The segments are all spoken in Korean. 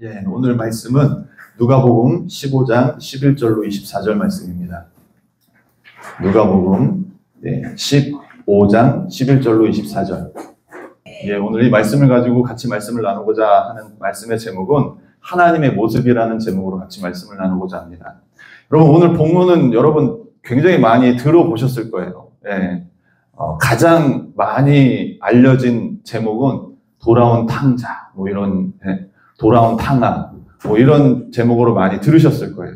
예, 오늘 말씀은 누가복음 15장 11절로 24절 말씀입니다. 누가복음 15장 11절로 24절. 예, 오늘 이 말씀을 가지고 같이 말씀을 나누고자 하는 말씀의 제목은 하나님의 모습이라는 제목으로 같이 말씀을 나누고자 합니다. 여러분, 오늘 본문은 여러분 굉장히 많이 들어보셨을 거예요. 예, 가장 많이 알려진 제목은 돌아온 탕자, 뭐 이런, 돌아온 탕아, 뭐 이런 제목으로 많이 들으셨을 거예요.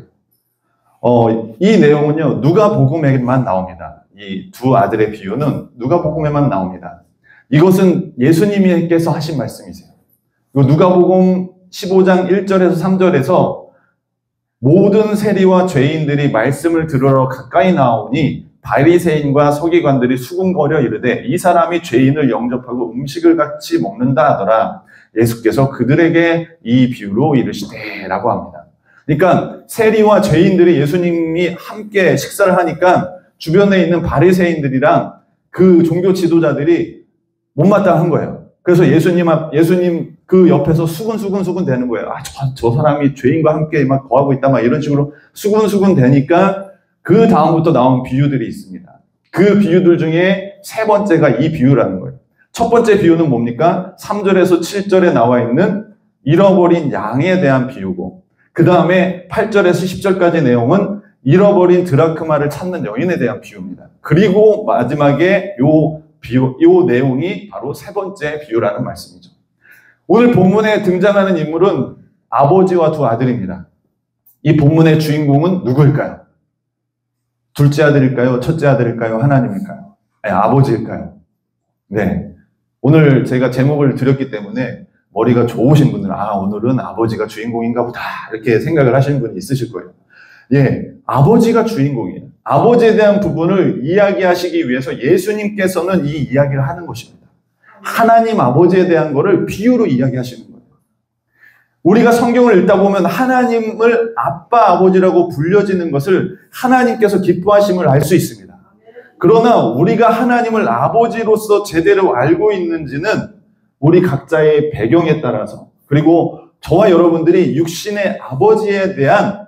이 내용은요, 누가복음에만 나옵니다. 이 두 아들의 비유는 누가복음에만 나옵니다. 이것은 예수님께서 하신 말씀이세요. 누가복음 15장 1절에서 3절에서 모든 세리와 죄인들이 말씀을 들으러 가까이 나오니 바리새인과 서기관들이 수군거려 이르되 이 사람이 죄인을 영접하고 음식을 같이 먹는다 하더라. 예수께서 그들에게 이 비유로 이르시되라고 합니다. 그러니까 세리와 죄인들이 예수님이 함께 식사를 하니까 주변에 있는 바리새인들이랑 그 종교 지도자들이 못마땅한 거예요. 그래서 예수님 그 옆에서 수군수군 되는 거예요. 저 사람이 죄인과 함께 막 거하고 있다, 막 이런 식으로 수군수군 되니까 그 다음부터 나온 비유들이 있습니다. 그 비유들 중에 세 번째가 이 비유라는 거예요. 첫 번째 비유는 뭡니까? 3절에서 7절에 나와 있는 잃어버린 양에 대한 비유고, 그 다음에 8절에서 10절까지 내용은 잃어버린 드라크마를 찾는 여인에 대한 비유입니다. 그리고 마지막에 요 내용이 바로 세 번째 비유라는 말씀이죠. 오늘 본문에 등장하는 인물은 아버지와 두 아들입니다. 이 본문의 주인공은 누구일까요? 둘째 아들일까요? 첫째 아들일까요? 하나님일까요? 아니, 아버지일까요? 네. 오늘 제가 제목을 드렸기 때문에 머리가 좋으신 분들은 오늘은 아버지가 주인공인가 보다 이렇게 생각을 하시는 분이 있으실 거예요. 예, 아버지가 주인공이에요. 아버지에 대한 부분을 이야기하시기 위해서 예수님께서는 이 이야기를 하는 것입니다. 하나님 아버지에 대한 거를 비유로 이야기하시는 거예요. 우리가 성경을 읽다 보면 하나님을 아빠, 아버지라고 불려지는 것을 하나님께서 기뻐하심을 알 수 있습니다. 그러나 우리가 하나님을 아버지로서 제대로 알고 있는지는 우리 각자의 배경에 따라서, 그리고 저와 여러분들이 육신의 아버지에 대한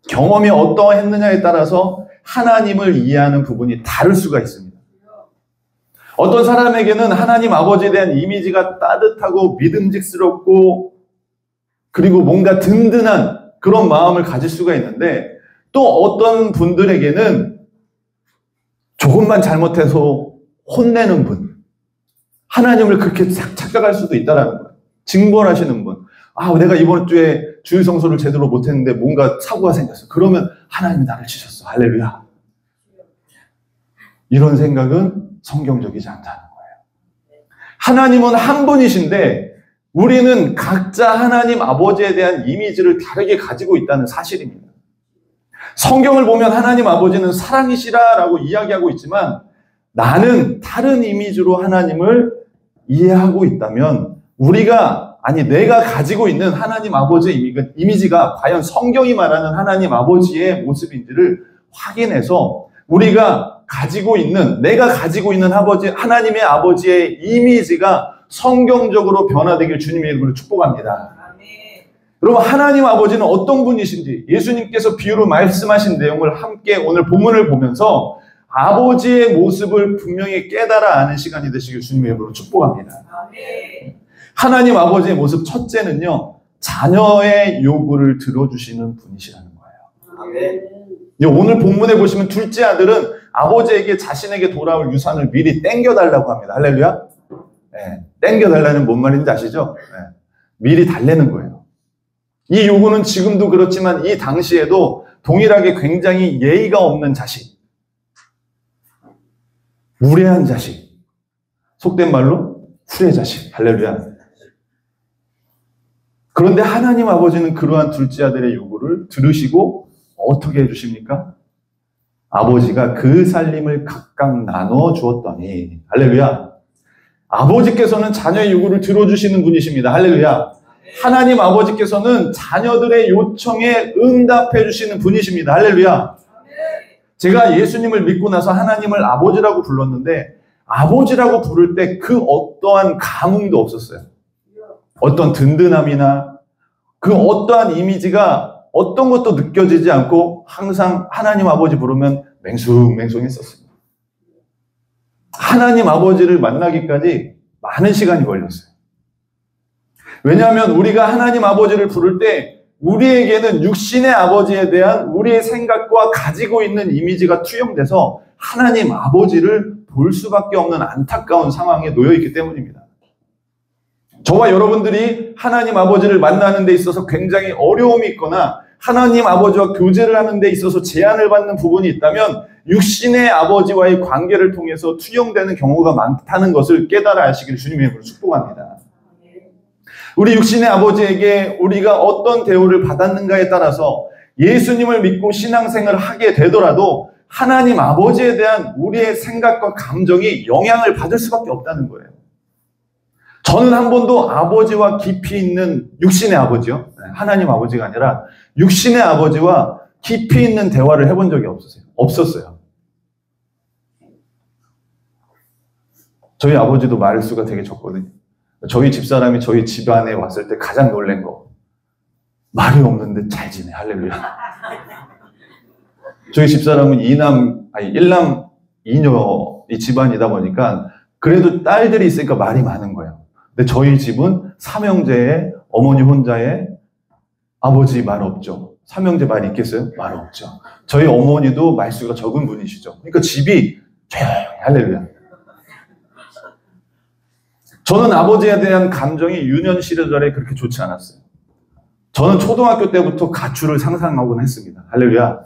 경험이 어떠했느냐에 따라서 하나님을 이해하는 부분이 다를 수가 있습니다. 어떤 사람에게는 하나님 아버지에 대한 이미지가 따뜻하고 믿음직스럽고 그리고 뭔가 든든한 그런 마음을 가질 수가 있는데, 또 어떤 분들에게는 조금만 잘못해서 혼내는 분, 하나님을 그렇게 착각할 수도 있다라는 거예요. 징벌하시는 분. 내가 이번 주에 주일 성소를 제대로 못했는데 뭔가 사고가 생겼어. 그러면 하나님이 나를 치셨어. 할렐루야. 이런 생각은 성경적이지 않다는 거예요. 하나님은 한 분이신데 우리는 각자 하나님 아버지에 대한 이미지를 다르게 가지고 있다는 사실입니다. 성경을 보면 하나님 아버지는 사랑이시라라고 이야기하고 있지만 나는 다른 이미지로 하나님을 이해하고 있다면 내가 가지고 있는 하나님 아버지의 이미지가 과연 성경이 말하는 하나님 아버지의 모습인지를 확인해서 내가 가지고 있는 하나님의 아버지의 이미지가 성경적으로 변화되길 주님의 이름으로 축복합니다. 여러분, 하나님 아버지는 어떤 분이신지 예수님께서 비유로 말씀하신 내용을 함께 오늘 본문을 보면서 아버지의 모습을 분명히 깨달아 아는 시간이 되시길 주님의 이름으로 축복합니다. 하나님 아버지의 모습 첫째는요, 자녀의 요구를 들어주시는 분이시라는 거예요. 오늘 본문에 보시면 둘째 아들은 아버지에게 자신에게 돌아올 유산을 미리 땡겨달라고 합니다. 할렐루야. 네, 땡겨달라는 뭔 말인지 아시죠? 네, 미리 달래는 거예요. 이 요구는 지금도 그렇지만 이 당시에도 동일하게 굉장히 예의가 없는 자식, 무례한 자식, 속된 말로 후레자식. 할렐루야. 그런데 하나님 아버지는 그러한 둘째 아들의 요구를 들으시고 어떻게 해주십니까? 아버지가 그 살림을 각각 나눠 주었더니, 할렐루야. 아버지께서는 자녀의 요구를 들어주시는 분이십니다. 할렐루야. 하나님 아버지께서는 자녀들의 요청에 응답해 주시는 분이십니다. 할렐루야. 제가 예수님을 믿고 나서 하나님을 아버지라고 불렀는데 아버지라고 부를 때 그 어떠한 감흥도 없었어요. 어떤 든든함이나 그 어떠한 이미지가 어떤 것도 느껴지지 않고 항상 하나님 아버지 부르면 맹숭맹숭했었습니다. 하나님 아버지를 만나기까지 많은 시간이 걸렸어요. 왜냐하면 우리가 하나님 아버지를 부를 때 우리에게는 육신의 아버지에 대한 우리의 생각과 가지고 있는 이미지가 투영돼서 하나님 아버지를 볼 수밖에 없는 안타까운 상황에 놓여 있기 때문입니다. 저와 여러분들이 하나님 아버지를 만나는 데 있어서 굉장히 어려움이 있거나 하나님 아버지와 교제를 하는 데 있어서 제한을 받는 부분이 있다면 육신의 아버지와의 관계를 통해서 투영되는 경우가 많다는 것을 깨달아 하시기를 주님의 이름으로 축복합니다. 우리 육신의 아버지에게 우리가 어떤 대우를 받았는가에 따라서 예수님을 믿고 신앙생활을 하게 되더라도 하나님 아버지에 대한 우리의 생각과 감정이 영향을 받을 수밖에 없다는 거예요. 저는 한 번도 아버지와 깊이 있는 육신의 아버지요. 하나님 아버지가 아니라 육신의 아버지와 깊이 있는 대화를 해본 적이 없었어요. 저희 아버지도 말수가 되게 적거든요. 저희 집사람이 저희 집안에 왔을 때 가장 놀란 거. 말이 없는데 잘 지내. 할렐루야. 저희 집사람은 일남 2녀 이 집안이다 보니까 그래도 딸들이 있으니까 말이 많은 거예요. 근데 저희 집은 삼형제에 어머니 혼자에 아버지 말 없죠. 삼형제 말 있겠어요? 말 없죠. 저희 어머니도 말수가 적은 분이시죠. 그러니까 집이 조용히 할렐루야. 저는 아버지에 대한 감정이 유년 시절에 그렇게 좋지 않았어요. 저는 초등학교 때부터 가출을 상상하곤 했습니다. 할렐루야.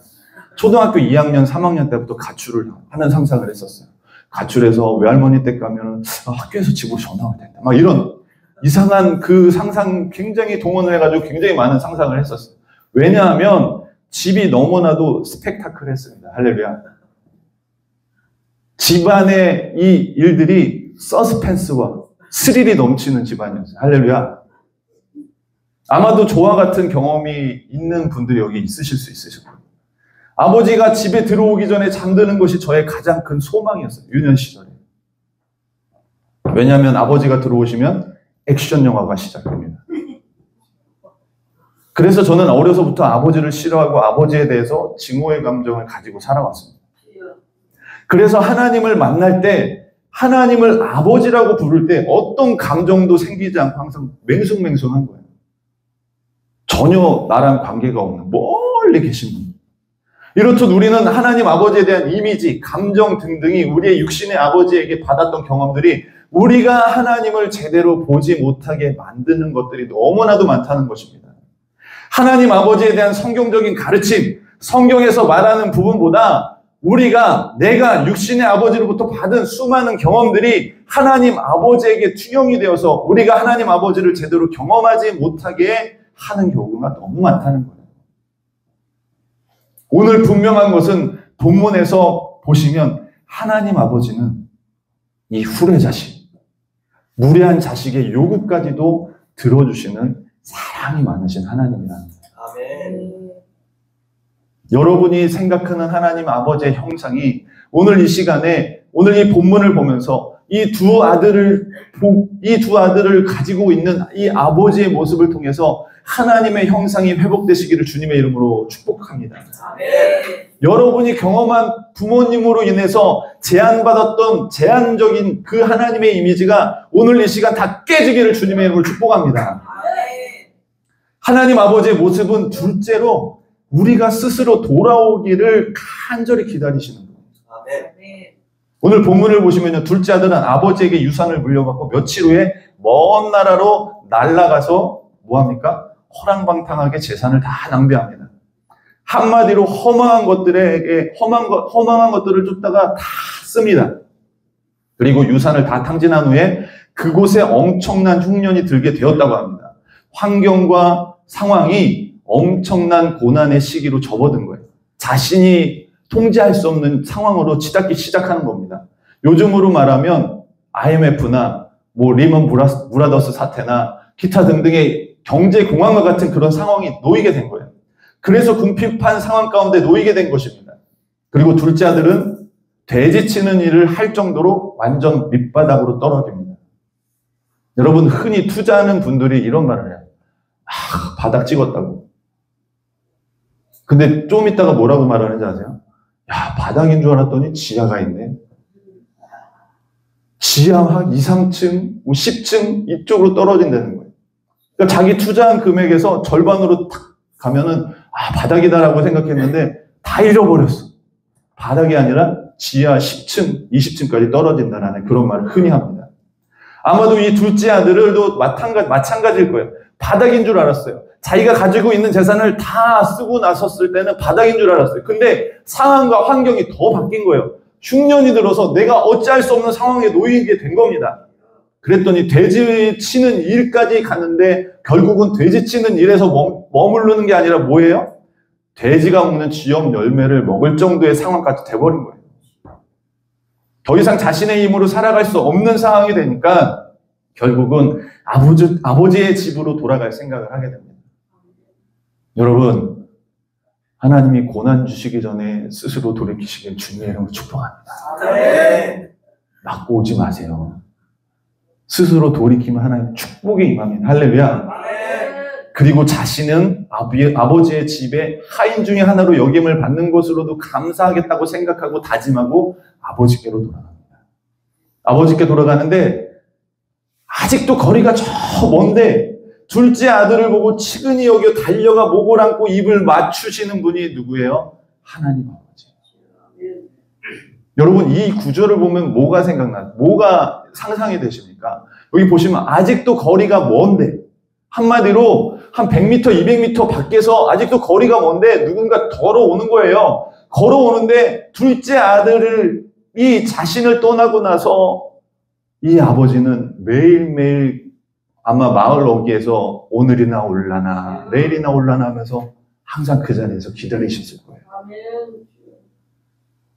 초등학교 2학년, 3학년 때부터 가출을 하는 상상을 했었어요. 가출해서 외할머니 댁 가면 학교에서 집으로 전화 올 텐데 막 이런 이상한 그 상상 굉장히 동원을 해가지고 굉장히 많은 상상을 했었어요. 왜냐하면 집이 너무나도 스펙타클했습니다. 할렐루야. 집안의 이 일들이 서스펜스와 스릴이 넘치는 집안이었어요. 할렐루야. 아마도 저와 같은 경험이 있는 분들이 여기 있으실 수 있으실 거예요. 아버지가 집에 들어오기 전에 잠드는 것이 저의 가장 큰 소망이었어요. 유년 시절에. 왜냐하면 아버지가 들어오시면 액션 영화가 시작됩니다. 그래서 저는 어려서부터 아버지를 싫어하고 아버지에 대해서 증오의 감정을 가지고 살아왔습니다. 그래서 하나님을 만날 때 하나님을 아버지라고 부를 때 어떤 감정도 생기지 않고 항상 맹숭맹숭한 거예요. 전혀 나랑 관계가 없는 멀리 계신 분. 이렇듯 우리는 하나님 아버지에 대한 이미지, 감정 등등이 우리의 육신의 아버지에게 받았던 경험들이 우리가 하나님을 제대로 보지 못하게 만드는 것들이 너무나도 많다는 것입니다. 하나님 아버지에 대한 성경적인 가르침, 성경에서 말하는 부분보다 내가 육신의 아버지로부터 받은 수많은 경험들이 하나님 아버지에게 투영이 되어서 우리가 하나님 아버지를 제대로 경험하지 못하게 하는 경우가 너무 많다는 거예요. 오늘 분명한 것은 본문에서 보시면 하나님 아버지는 이 후레자식, 무례한 자식의 요구까지도 들어주시는 사랑이 많으신 하나님이라는 거예요. 아멘. 여러분이 생각하는 하나님 아버지의 형상이 오늘 이 시간에 오늘 이 본문을 보면서 이 두 아들을 가지고 있는 이 아버지의 모습을 통해서 하나님의 형상이 회복되시기를 주님의 이름으로 축복합니다. 아멘. 여러분이 경험한 부모님으로 인해서 제한받았던 제한적인 그 하나님의 이미지가 오늘 이 시간 다 깨지기를 주님의 이름으로 축복합니다. 아멘. 하나님 아버지의 모습은 둘째로 우리가 스스로 돌아오기를 간절히 기다리시는 거예요. 아멘. 오늘 본문을 보시면 둘째 아들은 아버지에게 유산을 물려받고 며칠 후에 먼 나라로 날아가서 뭐합니까? 허랑방탕하게 재산을 다 낭비합니다. 한마디로 허망한 것들을 쫓다가 다 씁니다. 그리고 유산을 다 탕진한 후에 그곳에 엄청난 흉년이 들게 되었다고 합니다. 환경과 상황이 엄청난 고난의 시기로 접어든 거예요. 자신이 통제할 수 없는 상황으로 치닫기 시작하는 겁니다. 요즘으로 말하면 IMF나 리먼 브라더스 사태나 기타 등등의 경제 공황과 같은 그런 상황이 놓이게 된 거예요. 그래서 궁핍한 상황 가운데 놓이게 된 것입니다. 그리고 둘째 아들은 돼지치는 일을 할 정도로 완전 밑바닥으로 떨어집니다. 여러분 흔히 투자하는 분들이 이런 말을 해요. 바닥 찍었다고. 근데 좀 있다가 뭐라고 말하는지 아세요? 야, 바닥인 줄 알았더니 지하가 있네. 지하 한 2, 3층, 10층 이쪽으로 떨어진다는 거예요. 그러니까 자기 투자한 금액에서 절반으로 탁 가면은 바닥이다라고 생각했는데 다 잃어버렸어. 바닥이 아니라 지하 10층, 20층까지 떨어진다라는 그런 말을 흔히 합니다. 아마도 이 둘째 아들도 마찬가지일 거예요. 바닥인 줄 알았어요. 자기가 가지고 있는 재산을 다 쓰고 나섰을 때는 바닥인 줄 알았어요. 근데 상황과 환경이 더 바뀐 거예요. 흉년이 들어서 내가 어찌할 수 없는 상황에 놓이게 된 겁니다. 그랬더니 돼지 치는 일까지 갔는데 결국은 돼지 치는 일에서 머무르는 게 아니라 뭐예요? 돼지가 먹는 쥐염 열매를 먹을 정도의 상황까지 돼버린 거예요. 더 이상 자신의 힘으로 살아갈 수 없는 상황이 되니까 결국은 아버지의 집으로 돌아갈 생각을 하게 됩니다. 여러분, 하나님이 고난 주시기 전에 스스로 돌이키시길 주님의 이름으로 축복합니다. 맞고 오지 마세요. 스스로 돌이키면 하나님 축복이 임합니다. 할렐루야. 그리고 자신은 아버지의 집에 하인 중에 하나로 여김을 받는 것으로도 감사하겠다고 생각하고 다짐하고 아버지께로 돌아갑니다. 아버지께 돌아가는데 아직도 거리가 저 먼데 둘째 아들을 보고 치근히 여겨 달려가 목을 안고 입을 맞추시는 분이 누구예요? 하나님 아버지. 여러분, 이 구절을 보면 뭐가 생각나요? 뭐가 상상이 되십니까? 여기 보시면 아직도 거리가 먼데, 한마디로 한 100m, 200m 밖에서 아직도 거리가 먼데 누군가 걸어오는 거예요. 걸어오는데 둘째 아들이 자신을 떠나고 나서 이 아버지는 매일매일 아마 마을 어귀에서 오늘이나 올라나 내일이나 올라나 하면서 항상 그 자리에서 기다리셨을 거예요.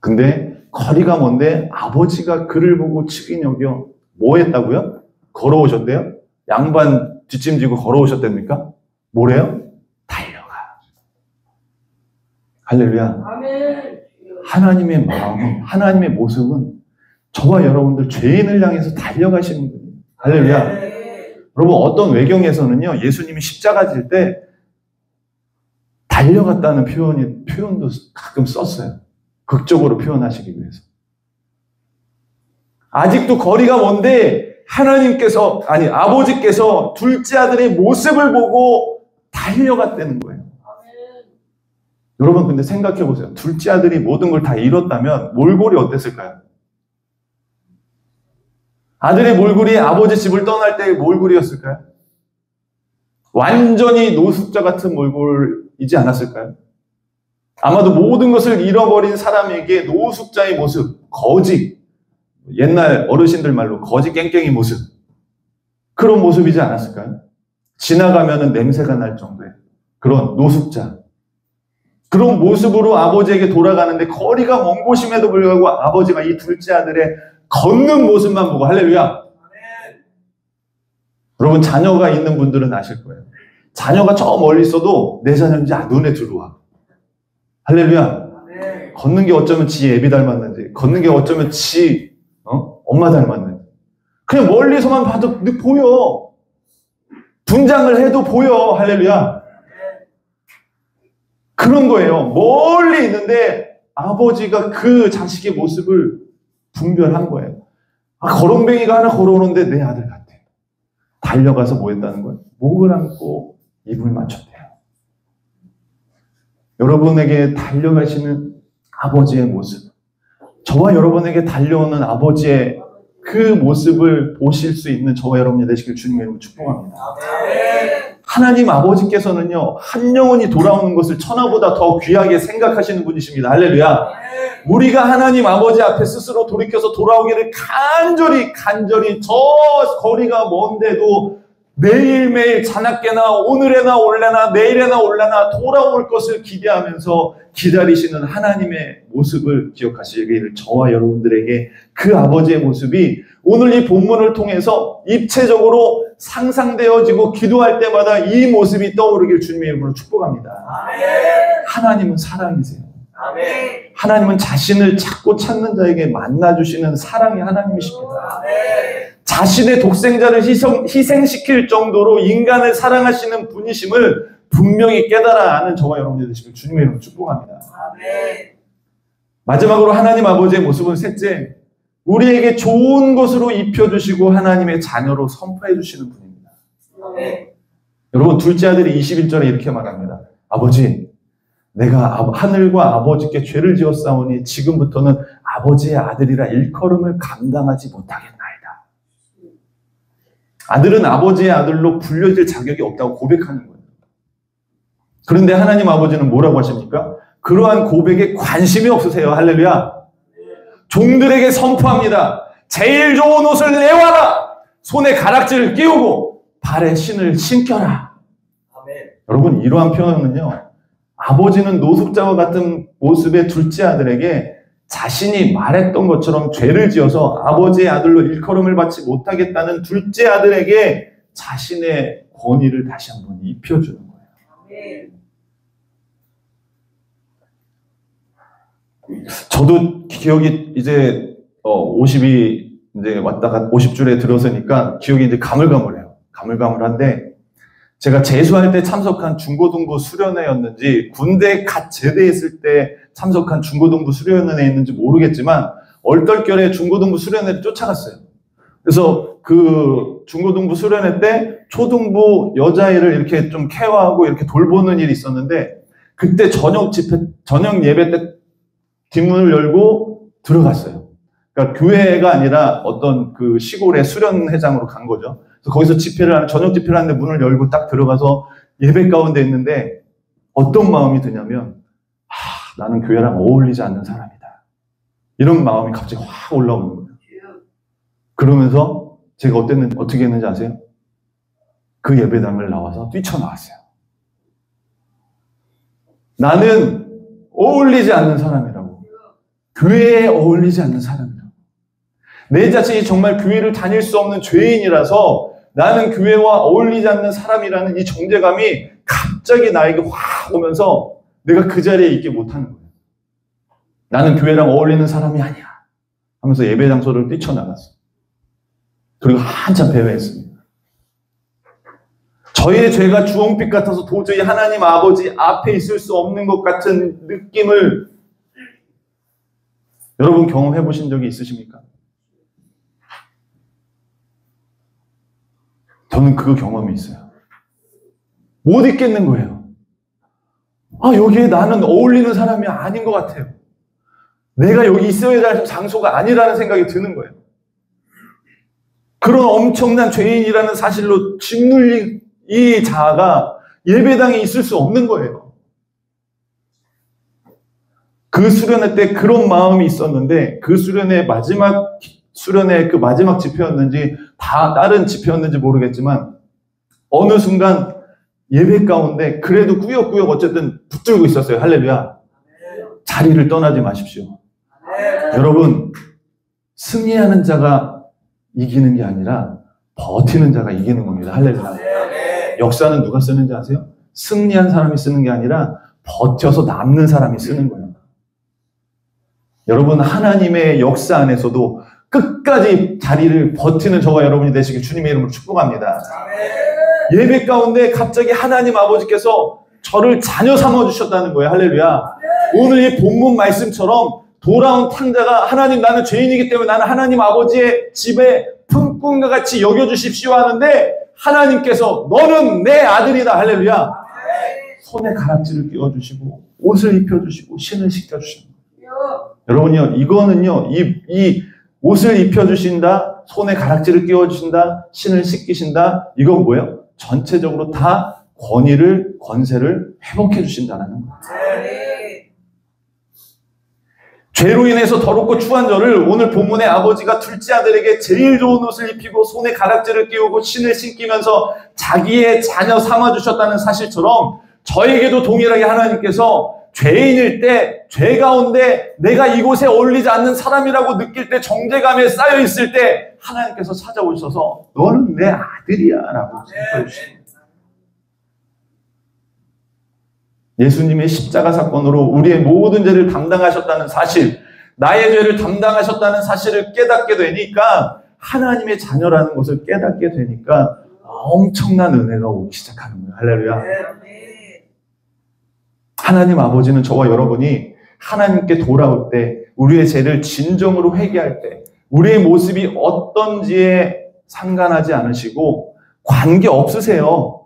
근데 거리가 먼데 아버지가 그를 보고 치긴 여겨 뭐 했다고요? 걸어오셨대요? 양반 뒷짐지고 걸어오셨답니까? 뭐래요? 달려가. 할렐루야. 하나님의 마음은, 하나님의 모습은 저와 여러분들 죄인을 향해서 달려가시는 분이에요. 할렐루야. 여러분, 어떤 외경에서는요, 예수님이 십자가 질 때 달려갔다는 표현도 가끔 썼어요. 극적으로 표현하시기 위해서. 아직도 거리가 먼데 아버지께서 둘째 아들의 모습을 보고 달려갔다는 거예요. 여러분, 근데 생각해 보세요. 둘째 아들이 모든 걸 다 잃었다면 몰골이 어땠을까요? 아들의 몰골이 아버지 집을 떠날 때의 몰골이었을까요? 완전히 노숙자 같은 몰골이지 않았을까요? 아마도 모든 것을 잃어버린 사람에게 노숙자의 모습, 거지, 옛날 어르신들 말로 거지 깽깽이 모습, 그런 모습이지 않았을까요? 지나가면은 냄새가 날 정도의 그런 노숙자, 그런 모습으로 아버지에게 돌아가는데 거리가 먼 곳임에도 불구하고 아버지가 이 둘째 아들의 걷는 모습만 보고, 할렐루야. 여러분, 자녀가 있는 분들은 아실 거예요. 자녀가 저 멀리 있어도 내 자녀인지 눈에 들어와. 할렐루야. 걷는 게 어쩌면 지 애비 닮았는지, 걷는 게 어쩌면 지 엄마 닮았는지, 그냥 멀리서만 봐도 보여. 분장을 해도 보여. 할렐루야. 그런 거예요. 멀리 있는데 아버지가 그 자식의 모습을 분별한 거예요. 거렁뱅이가 하나 걸어오는데 내 아들 같아. 달려가서 뭐 했다는 거예요? 목을 안고 입을 맞췄대요. 여러분에게 달려가시는 아버지의 모습, 저와 여러분에게 달려오는 아버지의 그 모습을 보실 수 있는 저와 여러분이 되시길 주님의 이름으로 축복합니다. 하나님 아버지께서는요, 한 영혼이 돌아오는 것을 천하보다 더 귀하게 생각하시는 분이십니다. 할렐루야. 우리가 하나님 아버지 앞에 스스로 돌이켜서 돌아오기를 간절히 저 거리가 먼데도 매일매일 자나깨나 오늘에나 올래나 내일에나 올래나 돌아올 것을 기대하면서 기다리시는 하나님의 모습을 기억하시기를 저와 여러분들에게 그 아버지의 모습이 오늘 이 본문을 통해서 입체적으로 상상되어지고 기도할 때마다 이 모습이 떠오르길 주님의 이름으로 축복합니다. 하나님은 사랑이세요. 하나님은 자신을 찾고 찾는 자에게 만나주시는 사랑의 하나님이십니다. 자신의 독생자를 희생시킬 정도로 인간을 사랑하시는 분이심을 분명히 깨달아 아는 저와 여러분들 되시길 주님의 이름으로 축복합니다. 아멘. 마지막으로 하나님 아버지의 모습은 셋째, 우리에게 좋은 것으로 입혀주시고 하나님의 자녀로 선포해 주시는 분입니다. 아멘. 여러분, 둘째 아들이 21절에 이렇게 말합니다. 아버지, 내가 하늘과 아버지께 죄를 지었사오니 지금부터는 아버지의 아들이라 일컬음을 감당하지 못하겠나이다. 아들은 아버지의 아들로 불려질 자격이 없다고 고백하는 거예요. 그런데 하나님 아버지는 뭐라고 하십니까? 그러한 고백에 관심이 없으세요. 할렐루야. 종들에게 선포합니다. 제일 좋은 옷을 내와라. 손에 가락지를 끼우고 발에 신을 신겨라. 아멘. 여러분, 이러한 표현은요, 아버지는 노숙자와 같은 모습의 둘째 아들에게 자신이 말했던 것처럼 죄를 지어서 아버지의 아들로 일컬음을 받지 못하겠다는 둘째 아들에게 자신의 권위를 다시 한번 입혀주는 거예요. 아멘. 저도 기억이 이제 50이 이제 왔다가 50줄에 들어서니까 기억이 이제 가물가물해요. 가물가물한데, 제가 재수할 때 참석한 중고등부 수련회였는지 군대 갓 제대했을 때 참석한 중고등부 수련회였는지 모르겠지만 얼떨결에 중고등부 수련회를 쫓아갔어요. 그래서 그 중고등부 수련회 때 초등부 여자애를 이렇게 좀 케어하고 이렇게 돌보는 일이 있었는데, 그때 저녁 예배 때 뒷문을 열고 들어갔어요. 그러니까 교회가 아니라 어떤 그 시골의 수련회장으로 간 거죠. 그래서 거기서 저녁 집회를 하는데 문을 열고 딱 들어가서 예배 가운데 있는데 어떤 마음이 드냐면, 나는 교회랑 어울리지 않는 사람이다. 이런 마음이 갑자기 확 올라오는 거예요. 그러면서 제가 어떻게 했는지 아세요? 그 예배당을 나와서 뛰쳐나왔어요. 나는 어울리지 않는 사람이라고. 교회에 어울리지 않는 사람이라고. 내 자신이 정말 교회를 다닐 수 없는 죄인이라서 나는 교회와 어울리지 않는 사람이라는 이 정죄감이 갑자기 나에게 확 오면서 내가 그 자리에 있지 못하는 거예요. 나는 교회랑 어울리는 사람이 아니야 하면서 예배 장소를 뛰쳐나갔어요. 그리고 한참 배회했습니다. 저의 죄가 주홍빛 같아서 도저히 하나님 아버지 앞에 있을 수 없는 것 같은 느낌을 여러분 경험해 보신 적이 있으십니까? 저는 그 경험이 있어요. 못 있겠는 거예요. 여기에 나는 어울리는 사람이 아닌 것 같아요. 내가 여기 있어야 할 장소가 아니라는 생각이 드는 거예요. 그런 엄청난 죄인이라는 사실로 짓눌린 이 자아가 예배당에 있을 수 없는 거예요. 그 수련회 때 그런 마음이 있었는데, 그 수련회 그 마지막 집회였는지 다른 집회였는지 모르겠지만 어느 순간 예배 가운데 그래도 꾸역꾸역 어쨌든 붙들고 있었어요. 할렐루야. 자리를 떠나지 마십시오. 여러분, 승리하는 자가 이기는 게 아니라 버티는 자가 이기는 겁니다. 할렐루야. 역사는 누가 쓰는지 아세요? 승리한 사람이 쓰는 게 아니라 버텨서 남는 사람이 쓰는 거예요. 여러분, 하나님의 역사 안에서도 끝까지 자리를 버티는 저와 여러분이 되시길 주님의 이름으로 축복합니다. 예배 가운데 갑자기 하나님 아버지께서 저를 자녀 삼아주셨다는 거예요. 할렐루야. 오늘 이 본문 말씀처럼 돌아온 탕자가 하나님, 나는 죄인이기 때문에 나는 하나님 아버지의 집에 품꾼과 같이 여겨주십시오 하는데, 하나님께서 너는 내 아들이다. 할렐루야. 손에 가락지를 끼워주시고 옷을 입혀주시고 신을 씻겨주시는 거예요. 여러분요, 이거는요, 이 옷을 입혀주신다, 손에 가락지를 끼워주신다, 신을 씻기신다, 이건 뭐예요? 전체적으로 다 권세를 회복해 주신다는 거예요. 죄로 인해서 더럽고 추한 저를 오늘 본문의 아버지가 둘째 아들에게 제일 좋은 옷을 입히고 손에 가락지를 끼우고 신을 신기면서 자기의 자녀 삼아주셨다는 사실처럼, 저에게도 동일하게 하나님께서 죄인일 때, 죄 가운데 내가 이곳에 어울리지 않는 사람이라고 느낄 때, 정죄감에 쌓여 있을 때 하나님께서 찾아오셔서 너는 내 아들이야 라고 선포해 주십니다. 예수님의 십자가 사건으로 우리의 모든 죄를 담당하셨다는 사실, 나의 죄를 담당하셨다는 사실을 깨닫게 되니까 하나님의 자녀라는 것을 깨닫게 되니까 엄청난 은혜가 오기 시작하는 거예요. 할렐루야. 하나님 아버지는 저와 여러분이 하나님께 돌아올 때, 우리의 죄를 진정으로 회개할 때, 우리의 모습이 어떤지에 상관하지 않으시고 관계 없으세요.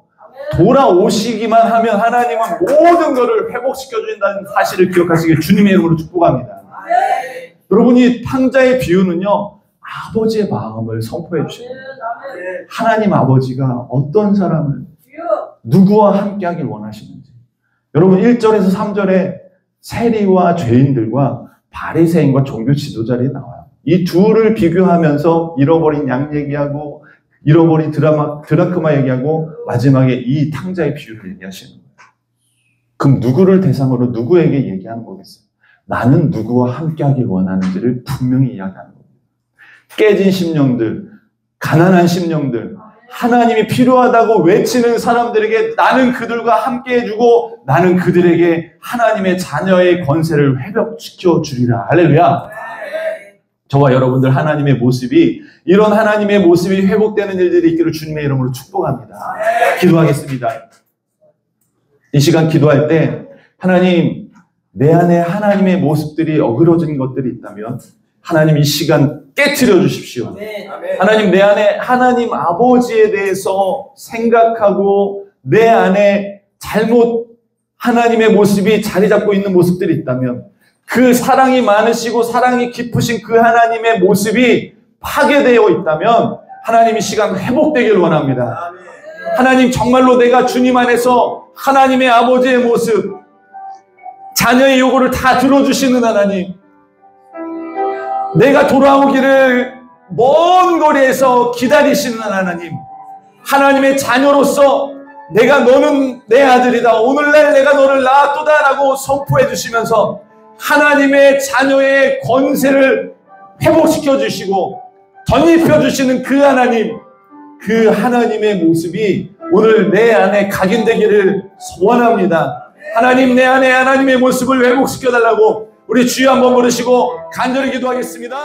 돌아오시기만 하면 하나님은 모든 것을 회복시켜 주신다는 사실을 기억하시길 주님의 이름으로 축복합니다. 여러분이 탕자의 비유는요, 아버지의 마음을 선포해 주십니다. 하나님 아버지가 어떤 사람을, 누구와 함께 하길 원하시는지. 여러분 1절에서 3절에 세리와 죄인들과 바리새인과 종교 지도자들이 나와요. 이 둘을 비교하면서 잃어버린 양 얘기하고 잃어버린 드라크마 얘기하고 마지막에 이 탕자의 비유를 얘기하시는 거예요. 그럼 누구를 대상으로 누구에게 얘기하는 거겠어요? 나는 누구와 함께 하길 원하는지를 분명히 이야기하는 겁니다. 깨진 심령들, 가난한 심령들, 하나님이 필요하다고 외치는 사람들에게 나는 그들과 함께 해주고 나는 그들에게 하나님의 자녀의 권세를 회복시켜 주리라. 할렐루야. 저와 여러분들 하나님의 모습이, 이런 하나님의 모습이 회복되는 일들이 있기를 주님의 이름으로 축복합니다. 기도하겠습니다. 이 시간 기도할 때 하나님, 내 안에 하나님의 모습들이 어그러진 것들이 있다면 하나님 이 시간 깨트려 주십시오. 하나님, 내 안에 하나님 아버지에 대해서 생각하고 내 안에 잘못 하나님의 모습이 자리 잡고 있는 모습들이 있다면 그 사랑이 많으시고 사랑이 깊으신 그 하나님의 모습이 파괴되어 있다면 하나님 이 시간 회복되길 원합니다. 하나님, 정말로 내가 주님 안에서 하나님의 아버지의 모습, 자녀의 요구를 다 들어주시는 하나님, 내가 돌아오기를 먼 거리에서 기다리시는 하나님, 하나님의 자녀로서 내가 너는 내 아들이다, 오늘날 내가 너를 낳았도다 라고 선포해 주시면서 하나님의 자녀의 권세를 회복시켜 주시고 덧입혀 주시는 그 하나님, 그 하나님의 모습이 오늘 내 안에 각인되기를 소원합니다. 하나님, 내 안에 하나님의 모습을 회복시켜 달라고 우리 주여 한번 부르시고 간절히 기도하겠습니다.